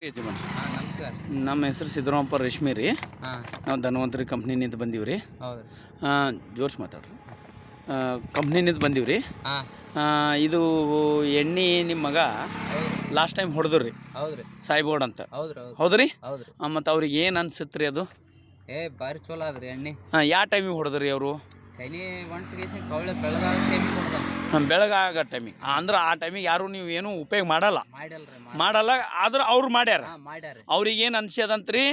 ಯಜಮಾನ್ ನಮಸ್ಕಾರ. ನಮ್ಮ ಹೆಸರು ಸಿದ್ದರಾಮಪ್ಪ ರೇಷ್ಮೆ ರೀ. ನಾವು ಧನ್ವಂತರಿ ಕಂಪ್ನಿನಿಂದ ಬಂದೀವಿ ರೀ. ಹೌದು. ಜೋರ್ಸ್ ಮಾತಾಡ್ರಿ. ಕಂಪ್ನಿನಿಂದ ಬಂದೀವಿ ರೀ. ಇದು ಎಣ್ಣೆ ನಿಮ್ಮ ಮಗ ಲಾಸ್ಟ್ ಟೈಮ್ ಹೊಡೆದ್ರು ರೀ. ಹೌದ್ರಿ. ಸಾಯಿಬೋರ್ಡ್ ಅಂತ. ಹೌದ್ರಿ. ಹೌದ್ರಿ. ಹೌದ್ರಿ. ಮತ್ತು ಅವ್ರಿಗೆ ಏನು ಅನ್ಸುತ್ತೆ ರೀ ಅದು? ಭಾರಿ ಚಲೋ ಅದ್ರಿ ಎಣ್ಣೆ. ಯಾವ ಟೈಮಿಗೆ ಹೊಡೆದ್ರಿ ಅವರು? ಕೈಲಿ ಒಂಟಿಗೆ ಕವಳೆ ಬೆಳಗಾಗ ಟೈಮಿಗೆ ಹೊಡೆದ. ಬೆಳಗಾಗ ಟೈಮಿಗೆ ಅಂದ್ರೆ ಆ ಟೈಮಿಗೆ ಯಾರು ನೀವು ಏನು ಉಪಯೋಗ ಮಾಡಲ್ಲ. ಮಾಡಲ್ಲ ಆದ್ರೆ ಅವ್ರು ಮಾಡ್ಯಾರ. ಮಾಡ್ಯಾರ. ಅವ್ರಿಗೆ ಏನು ಅನ್ಸ್ಯದಂತ್ರಿ?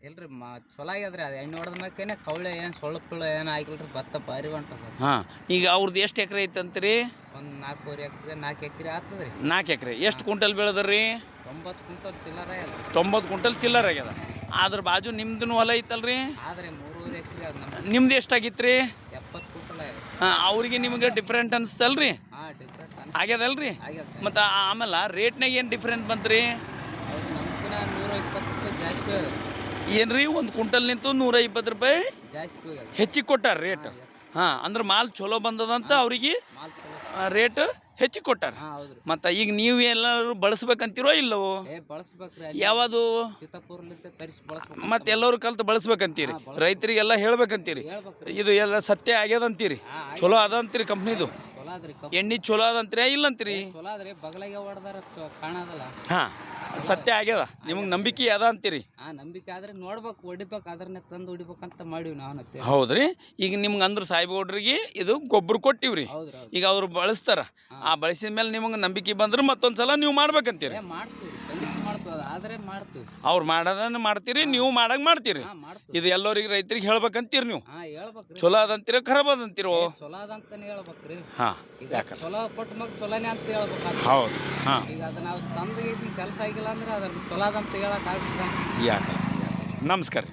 ಇಲ್ರಿ ಚಲೋ ಆಗ್ಯದ್ರಿ ಅದು ಎಣ್ಣೆ ಹೊಡೆದ ಮ್ಯಾಕೇನೆ ಕವಳೆ ಏನು ಸೊಳ್ಳು ಏನು ಆಗಿಲ್ರಿ. ಭತ್ತ ಭಾರಿ ಹೊಂಟದ. ಈಗ ಅವ್ರದ್ದು ಎಷ್ಟು ಎಕರೆ ಐತಂತ್ರಿ? ಒಂದು 4 ಎಕರೆ 4 ಎಕರೆ ಆಗ್ತದ್ರಿ. 4 ಎಕರೆ ಎಷ್ಟು ಕ್ವಿಂಟಲ್ ಬೆಳೆದ್ರಿ? 90 ಕ್ವಿಂಟಲ್ ಚಿಲ್ಲರ ಅಲ್ಲ. 90 ಕ್ವಿಂಟಲ್ ಚಿಲ್ಲರ್ ಆಗ್ಯದ. ಅದ್ರ ಬಾಜು ನಿಮ್ದು ಹೊಲ ಐತಲ್ರಿ? ಆದ್ರೆ 3 ಎಕರೆ ಅದು ನಮ್ಮ. ನಿಮ್ದು ಎಷ್ಟಾಗಿತ್ತು ರೀ? 70 ಕ್ವಿಂಟಲ್ ಆಗ್ಯದ. ಅವ್ರಿಗೆ ನಿಮ್ಗೆ ಡಿಫ್ರೆಂಟ್ ಅನಿಸ್ತಲ್ರಿ? ಡಿಫ್ರೆಂಟ್ ಆಗ್ಯದಲ್ರಿ? ಆಗ್ಯದ. ಮತ್ತು ಆಮೇಲೆ ರೇಟ್ನಾಗ ಏನು ಡಿಫ್ರೆಂಟ್ ಬಂತ್ರಿ? ಅವ್ರು ನಮ್ಗಿನ 120 ರೂಪಾಯಿ ಜಾಸ್ತಿ ಆಗ್ಯದ. ಏನು ರೀ, ಒಂದು ಕ್ವಿಂಟಲ್ ನಿಂತು 120 ರೂಪಾಯಿ ಜಾಸ್ತಿ ಆಗ್ಯದ. ಹೆಚ್ಚಿಗೆ ಕೊಟ್ಟಾರ ರೇಟ್. ಅಂದ್ರೆ ಮಾಲ್ ಚಲೋ ಬಂದದಂತ ಅವ್ರಿಗೆ ಮಾಲ್ ಚಲೋ. ರೇಟ್ ಹೆಚ್ಚಿಗೆ ಕೊಟ್ಟಾರ. ಹೌದ್ರಿ. ಮತ್ತು ಈಗ ನೀವು ಎಲ್ಲರೂ ಬಳಸ್ಬೇಕಂತೀರೋ ಇಲ್ಲವೋ? ಬಳಸ್ಬೇಕ್ರಿ. ಯಾವುದು ಸೀತಾಪುರಲಿಂದ ತರಿಸಿ ಬಳಸ್ಬೇಕು. ಮತ್ತೆ ಎಲ್ಲರೂ ಕಲ್ತು ಬಳಸ್ಬೇಕಂತೀರಿ? ರೈತರಿಗೆಲ್ಲ ಹೇಳ್ಬೇಕಂತೀರಿ? ಇದು ಎಲ್ಲ ಸತ್ಯ ಆಗ್ಯದಂತೀರಿ? ಚಲೋ ಅದಂತೀರಿ ಕಂಪ್ನಿದು? ಚಲೋ ಅದ್ರಿ. ಎಣ್ಣೆ ಚಲೋ ಅದಂತೀರಿ ಇಲ್ಲಂತೀರಿ? ಚಲೋ ಅದ್ರಿ. ಬಗಲಾಗೆ ಹೊಡೆದಾರ ಕಾಣದಲ್ಲ. ಸತ್ಯ ಆಗ್ಯದ. ನಿಮಗೆ ನಂಬಿಕೆ ಅದ ಅಂತೀರಿ? ನಂಬಿಕೆ ಆದ್ರೆ ನೋಡ್ಬೇಕು, ಹೊಡಿಬೇಕು, ಅದ್ರನ್ನೇ ತಂದು ಹೊಡಿಬೇಕಂತ ಮಾಡೀವಿ ನಾವು. ಹೌದ್ರಿ. ಈಗ ನಿಮ್ಗೆ ಅಂದ್ರೆ ಸಾಹೇಬ್ಗೌಡ್ರಿಗೆ ಇದು ಗೊಬ್ಬರ ಕೊಟ್ಟಿವ್ರಿ. ಹೌದ್ರಿ. ಈಗ ಅವ್ರು ಬಳಸ್ತಾರ. ಬಳಸಿದ ಮೇಲೆ ನಿಮಗೆ ನಂಬಿಕೆ ಬಂದ್ರೆ ಮತ್ತೊಂದ್ಸಲ ನೀವು ಮಾಡ್ಬೇಕಂತೀರಿ? ಮಾಡ್ತೀವಿ. ಮಾಡ್ತೀವಿ ಆದ್ರೆ ಮಾಡ್ತೀವಿ. ಅವ್ರು ಮಾಡೋದನ್ನ ಮಾಡ್ತೀರಿ, ನೀವು ಮಾಡಂಗ್ ಮಾಡ್ತೀರಿ. ಇದು ಎಲ್ಲರಿಗೆ ರೈತರಿಗೆ ಹೇಳ್ಬೇಕಂತೀರಿ ನೀವು? ಹೇಳ್ಬೇಕ್ರಿ. ಚಲೋ ಅದಂತೀರ ಖರಾಬ್ ಅದಂತೀರೋ? ಚಲೋ ಅದಂತಾನೆ ಹೇಳ್ಬೇಕ್ರಿ. ಯಾಕಂದ್ರೆ ಚಲೋ ಕೊಟ್ಟ ಮಗ ಚಲೋನೇ ಅಂತ ಹೇಳ್ಬೇಕು. ಹೌದು. ಈಗ ಅದು ನಾವು ತಂದು ಕೆಲಸ ಆಗಿಲ್ಲ ಅಂದ್ರೆ ಅದ್ರ ಚಲೋ ಅದಂತ ಹೇಳಕ್ ಆಗ್ತದ. ಯಾಕೆ? ನಮಸ್ಕಾರ.